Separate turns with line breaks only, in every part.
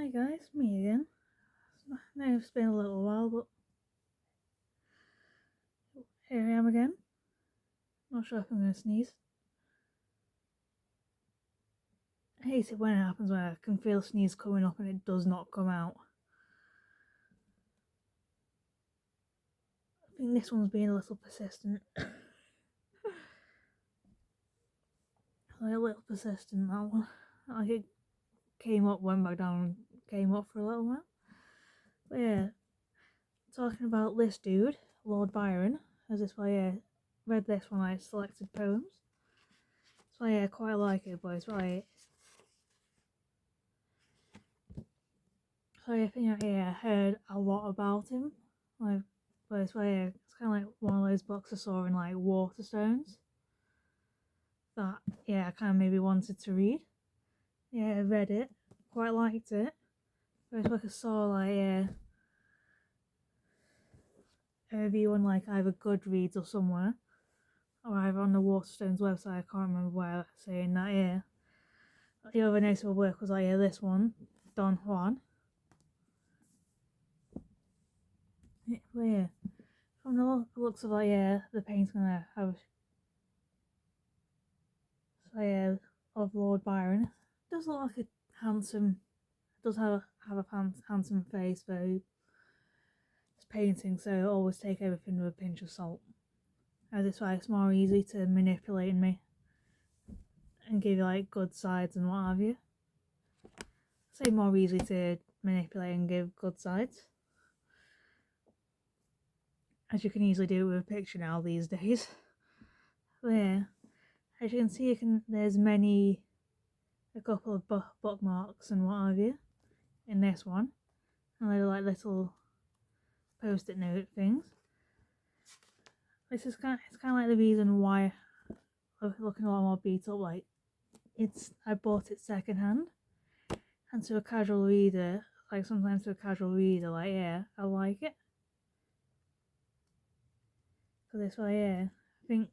Hi guys, me again. I know it's been a little while, but here I am again. Not sure if I'm going to sneeze. I hate it when it happens when I can feel a sneeze coming up and it does not come out. I think this one's being a little persistent. Like a little persistent, that one. Like it came up, went back down, came up for a little while. But yeah, talking about this dude, Lord Byron, as this why I read this when I selected poems. So yeah, I quite like it, but it's right. So I think I heard a lot about him. Like, but it's why it's kind of like one of those books I saw in like Waterstones. That I kind of maybe wanted to read. Yeah, I read it, quite liked it. But it's like I saw like a review on like either Goodreads or somewhere, or either on the Waterstones website. I can't remember where, saying that the other notable work was like this one, Don Juan. But from the looks of like the painting I have, so of Lord Byron, does look like a handsome. Does have a handsome face though. It's painting, so always take everything with a pinch of salt. As it's why it's more easy to manipulate me and give you like good sides and what have you. I say more easy to manipulate and give good sides, as you can easily do with a picture now these days. But as you can see, there's a couple of bookmarks and what have you in this one, and they're like little post-it note things. This is kind of like the reason why I'm looking a lot more beat up. Like I bought it second hand, and to a casual reader, like sometimes to a casual reader, like I like it. So this way, I think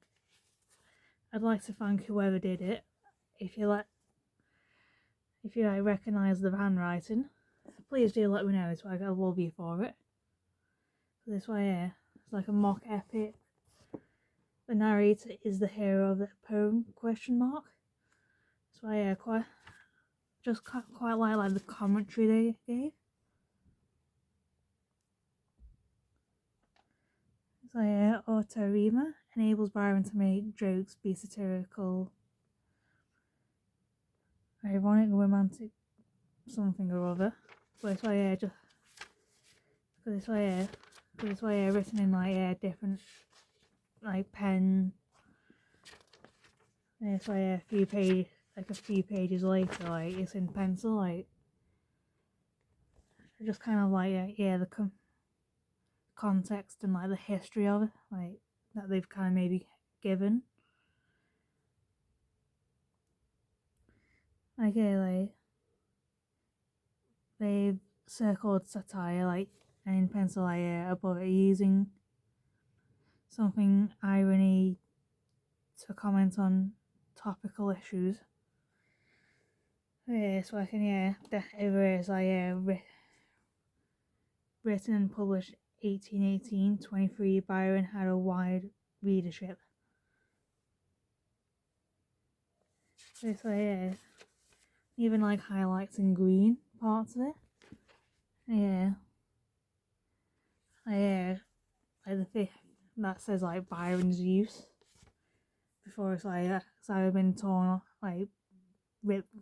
I'd like to thank whoever did it. If you recognise the handwriting, please do let me know. It's like I love you for it. So this way, it's like a mock epic. The narrator is the hero of the poem ? So quite like the commentary they gave. So autorema enables Byron to make jokes, be satirical, ironic, romantic, something or other. But it's why written in like different like pen. And it's why a few pages later, like it's in pencil, like just kind of like the context and like the history of it, like that they've kind of maybe given. Like they've circled satire like and in pencil above it using something irony to comment on topical issues. So I can is written and published 1818, 23. Byron had a wide readership. It's even like highlights in green parts of it. Like the fifth that says like Byron's use. Before it's like it's either been torn off, like ripped.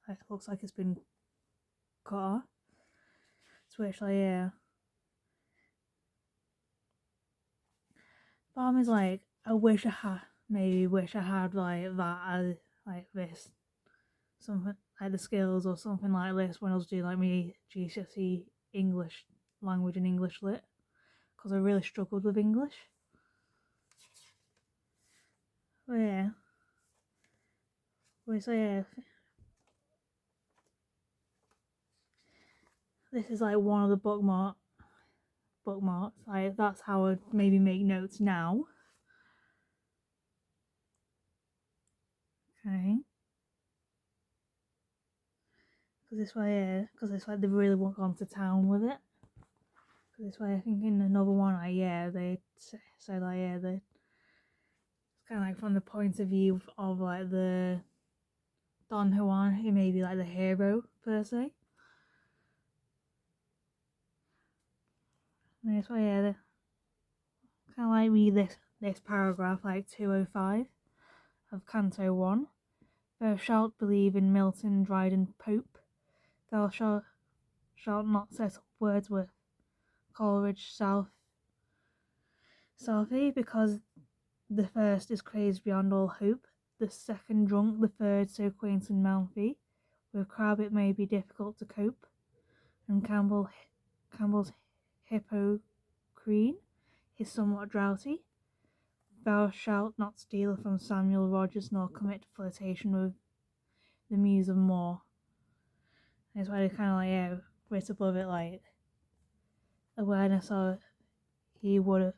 It looks like it's been cut off. To which Problem is like I wish I had like that as like this something like the skills or something like this when I was doing like my GCSE English language and English lit, because I really struggled with English. But this is like one of the bookmarks. Like that's how I'd maybe make notes now. Okay. this way, because it's like they really won't go to town with it. Because this way, I think in another one, they say like it's kind of like from the point of view of like the Don Juan, who may be like the hero per se. And this way, they kind of like read this paragraph like 205 of Canto 1. Thou shalt believe in Milton, Dryden, Pope. Thou shalt not set up Wordsworth, Coleridge, Southey, because the first is crazed beyond all hope, the second drunk, the third so quaint and mouthy. With Crabbe it may be difficult to cope, and Campbell's Hippocrene is somewhat drowsy. Thou shalt not steal from Samuel Rogers, nor commit flirtation with the muse of Moore. That's why they kind of like writ above it like awareness of the world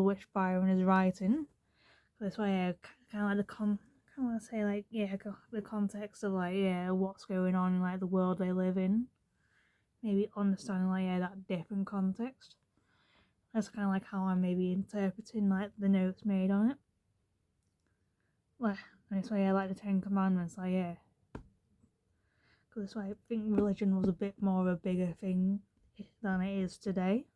which Byron is writing. That's why kind of like kind of say like the context of like what's going on in like the world they live in. Maybe understanding like that different context. That's kind of like how I'm maybe interpreting like the notes made on it. Like, and it's why like the Ten Commandments, like because that's why I think religion was a bit more of a bigger thing than it is today.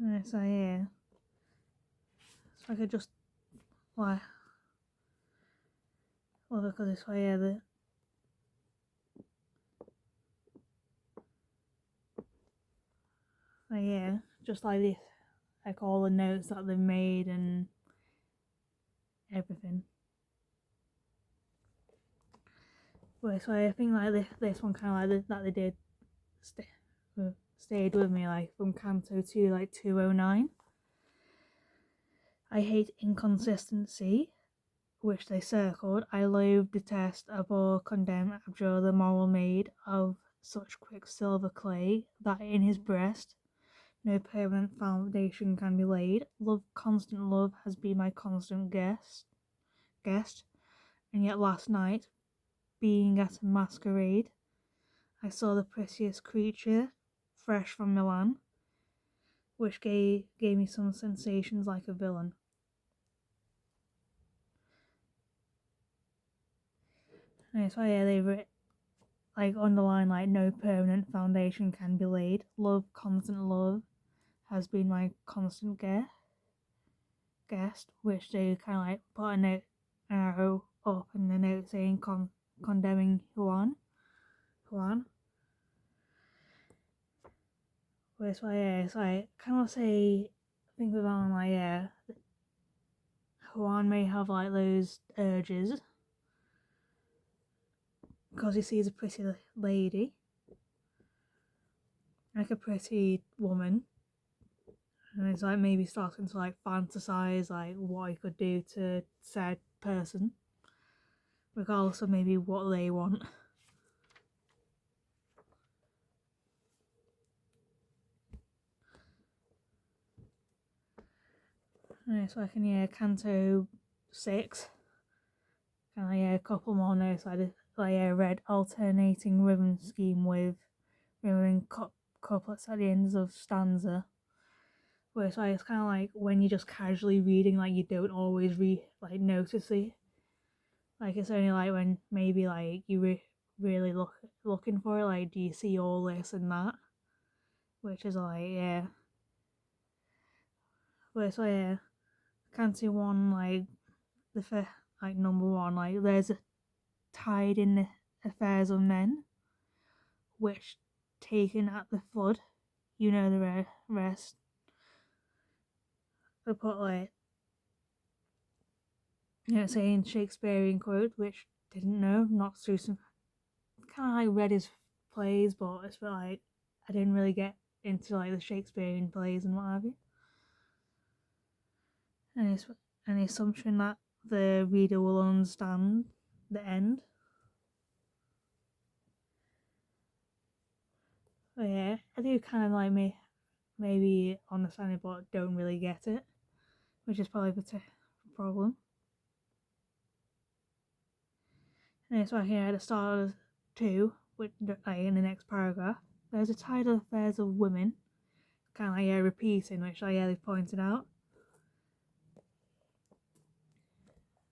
And so so I could just like because it's why just like this, like all the notes that they've made and everything. But so I think like this one kind of like that they did stayed with me like from Canto 2 like 209. I hate inconsistency, which they circled. I loathe, detest, abhor, condemn, abjure the moral maid of such quicksilver clay that in his breast no permanent foundation can be laid. Love, constant love, has been my constant guest, and yet last night, being at a masquerade, I saw the prettiest creature, fresh from Milan, which gave me some sensations like a villain. And it's why they wrote like underline like no permanent foundation can be laid. Love, constant love, has been my constant guest, which they kind of like put an arrow up and the note saying condemning Juan. Which it's like kind of say think about like Juan may have like those urges because he sees a pretty lady, like a pretty woman, and it's like maybe starting to like fantasize like what he could do to said person, regardless of maybe what they want. So I can Canto 6, kind of a couple more notes. I read alternating rhythm scheme with rhyming couplets at the ends of stanza. Where it's kind of like when you're just casually reading, like you don't always notice it. Like it's only like when maybe like you really looking for it. Like, do you see all this and that? Which is like But it's Canto 1 like the first like number 1 like there's a tide in the affairs of men, which taken at the flood, you know the rest. I put like saying Shakespearean quote, which didn't know, not Susan. Kind of like read his plays, but it's like I didn't really get into like the Shakespearean plays and what have you. And it's an assumption that the reader will understand the end. But I do kind of like maybe understand it but don't really get it, which is probably the problem. And it's right here at the start of 2, which like in the next paragraph, there's a title affairs of women, kind of like repeating, which they pointed out.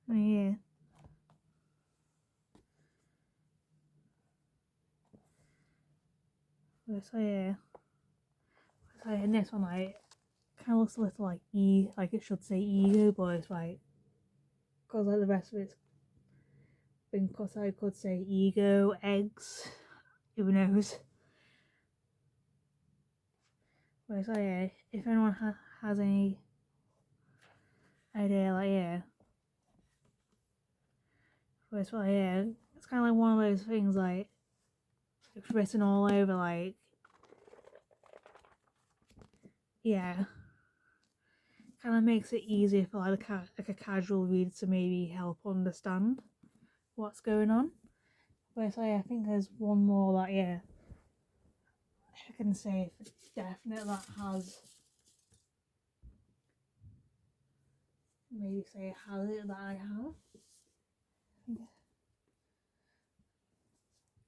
Yeah. So yeah. So in this one, like, kind of looks a little like like it should say ego, but it's like, because like the rest of it's been cut out, could say ego, eggs, who knows. But so yeah, if anyone has any idea, like yeah. But so yeah, it's kind of like one of those things like it's written all over, like yeah. Kind of makes it easier for like a casual reader to maybe help understand what's going on. But so yeah, I think there's one more that yeah, I can say for definite that has maybe say has it that I have.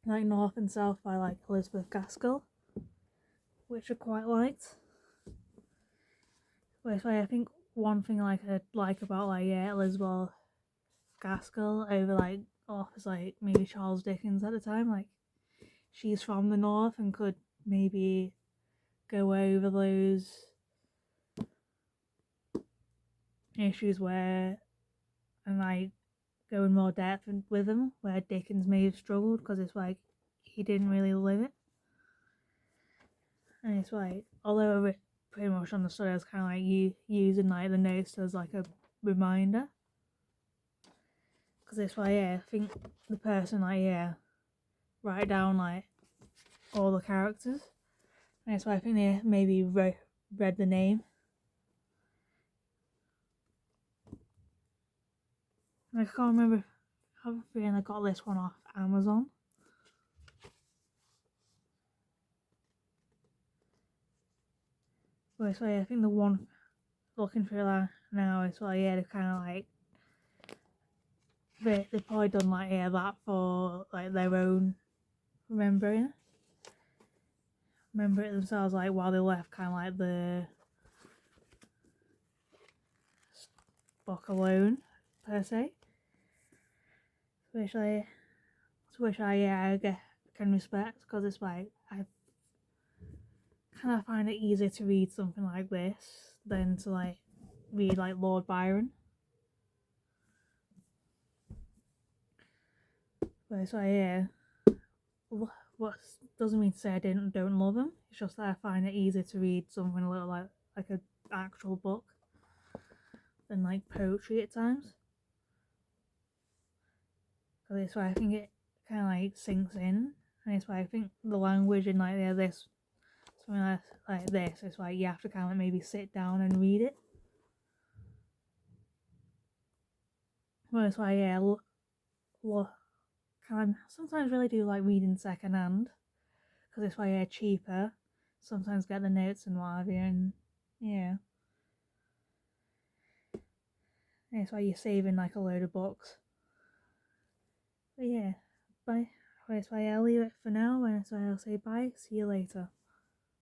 Like North and South by like Elizabeth Gaskell, which I quite liked. But so I think one thing like I like about like yeah Elizabeth Gaskell over like authors like maybe Charles Dickens at the time, like she's from the North and could maybe go over those issues where and like go in more depth with them where Dickens may have struggled because it's like he didn't really live it. And it's like, although I pretty much understood, I was kind of like using like the notes as like a reminder. Because it's like, yeah, I think the person like, yeah, write down like all the characters. And it's why I think they maybe read the name. And I can't remember, I have a feeling I got this one off Amazon. But it's like, I think the one looking through that now is like, yeah, they're kind of like, they've probably done like, yeah, that for like their own remember it themselves, like while they left kind of like the book alone per se, which I yeah I can respect because it's like I kind of find it easier to read something like this than to like read like Lord Byron. But so yeah, what doesn't mean to say I don't love him. It's just that I find it easier to read something a little like an actual book than like poetry at times. Because it's why I think it kind of like sinks in, and it's why I think the language in like this something like this is like you have to kind of like maybe sit down and read it. Well, it's why yeah, kind of sometimes really do like reading secondhand because it's why yeah cheaper. Sometimes get the notes and what have you, and yeah, and it's why you're saving like a load of books. But yeah, bye. That's why I'll leave it for now, and that's why I'll say bye. See you later.